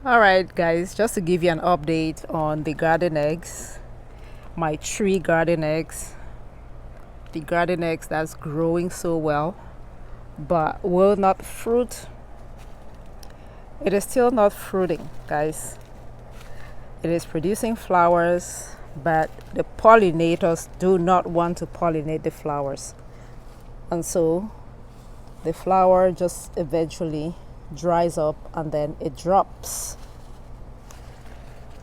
All right, guys, just to give you an update on the garden eggs, my tree garden eggs, the garden eggs that's growing so well but will not fruit. It is still not fruiting, guys. It is producing flowers, but the pollinators do not want to pollinate the flowers, and so the flower just eventually dries up and then it drops.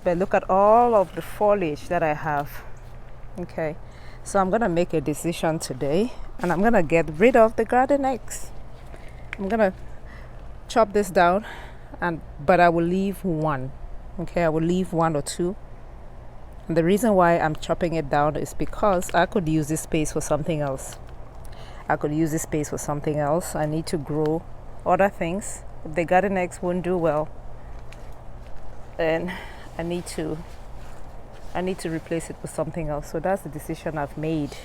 But look at all of the foliage that I have. Okay, so I'm gonna make a decision today and I'm gonna get rid of the garden eggs. I'm gonna chop this down, but I will leave one. Okay, I will leave one or two. And the reason why I'm chopping it down is because I could use this space for something else. I need to grow other things. If the garden eggs won't do well, then I need to replace it with something else. So that's the decision I've made.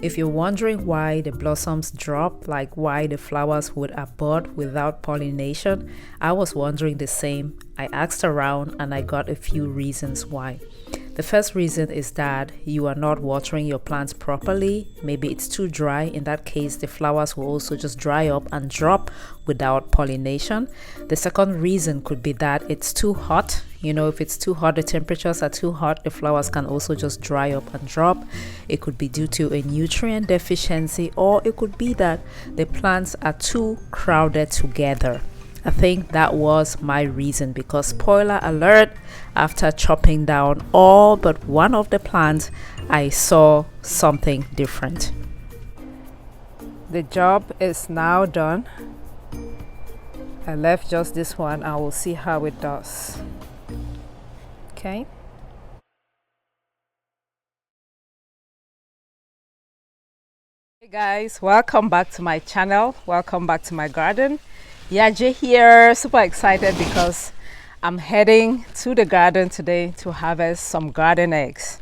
If you're wondering why the blossoms drop, like why the flowers would abort without pollination, I was wondering the same. I asked around and I got a few reasons why. The first reason is that you are not watering your plants properly. Maybe it's too dry. In that case, the flowers will also just dry up and drop without pollination. The second reason could be that it's too hot. If it's too hot, the temperatures are too hot, the flowers can also just dry up and drop. It could be due to a nutrient deficiency, or it could be that the plants are too crowded together. I think that was my reason, because spoiler alert, after chopping down all but one of the plants, I saw something different. The job is now done. I left just this one. I will see how it does. Okay. Hey guys, welcome back to my channel. Welcome back to my garden. YAJE here, super excited because I'm heading to the garden today to harvest some garden eggs.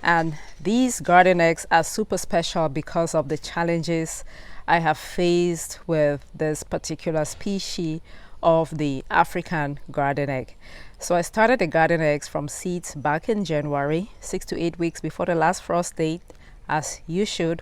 And these garden eggs are super special because of the challenges I have faced with this particular species of the African garden egg. So I started the garden eggs from seeds back in January, 6 to 8 weeks before the last frost date, as you should.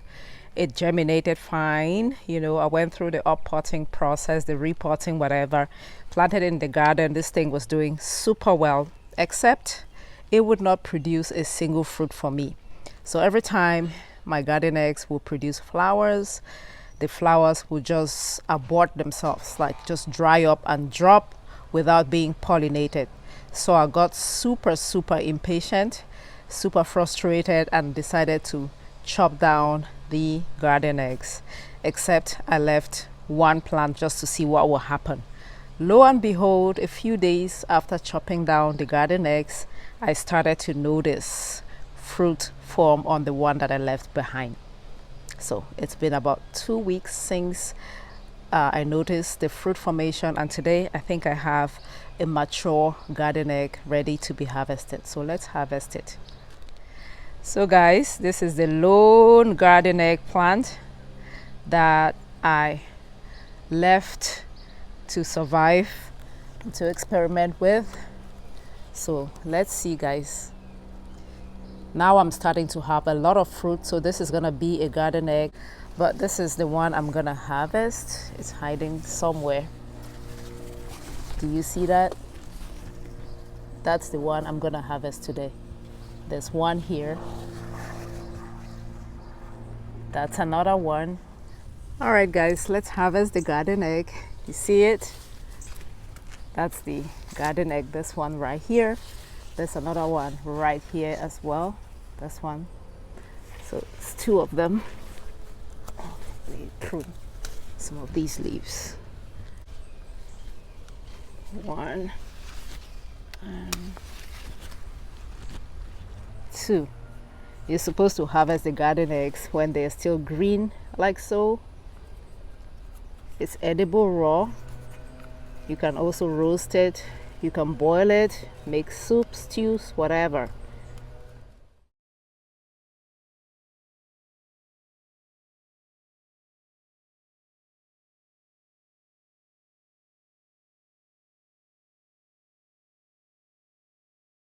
It germinated fine. I went through the uppotting process, the repotting, whatever, planted in the garden. This thing was doing super well, except it would not produce a single fruit for me. So every time my garden eggs will produce flowers, the flowers will just abort themselves, like just dry up and drop without being pollinated. So I got super impatient, super frustrated, and decided to chop down the garden eggs, except I left one plant just to see what will happen. Lo and behold, a few days after chopping down the garden eggs, I started to notice fruit form on the one that I left behind. So it's been about 2 weeks since I noticed the fruit formation, and today I think I have a mature garden egg ready to be harvested. So let's harvest it. So guys, this is the lone garden egg plant that I left to survive, to experiment with. So let's see, guys. Now I'm starting to have a lot of fruit, so this is gonna be a garden egg, but this is the one I'm gonna harvest. It's hiding somewhere. Do you see that? That's the one I'm gonna harvest today. There's one here. That's another one. All right, guys, let's harvest the garden egg. You see it? That's the garden egg, this one right here. There's another one right here as well. This one. So it's two of them. Let me prune some of these leaves. One and two. You're supposed to harvest the garden eggs when they're still green, like so. It's edible raw. You can also roast it. You can boil it, make soup, stews, whatever.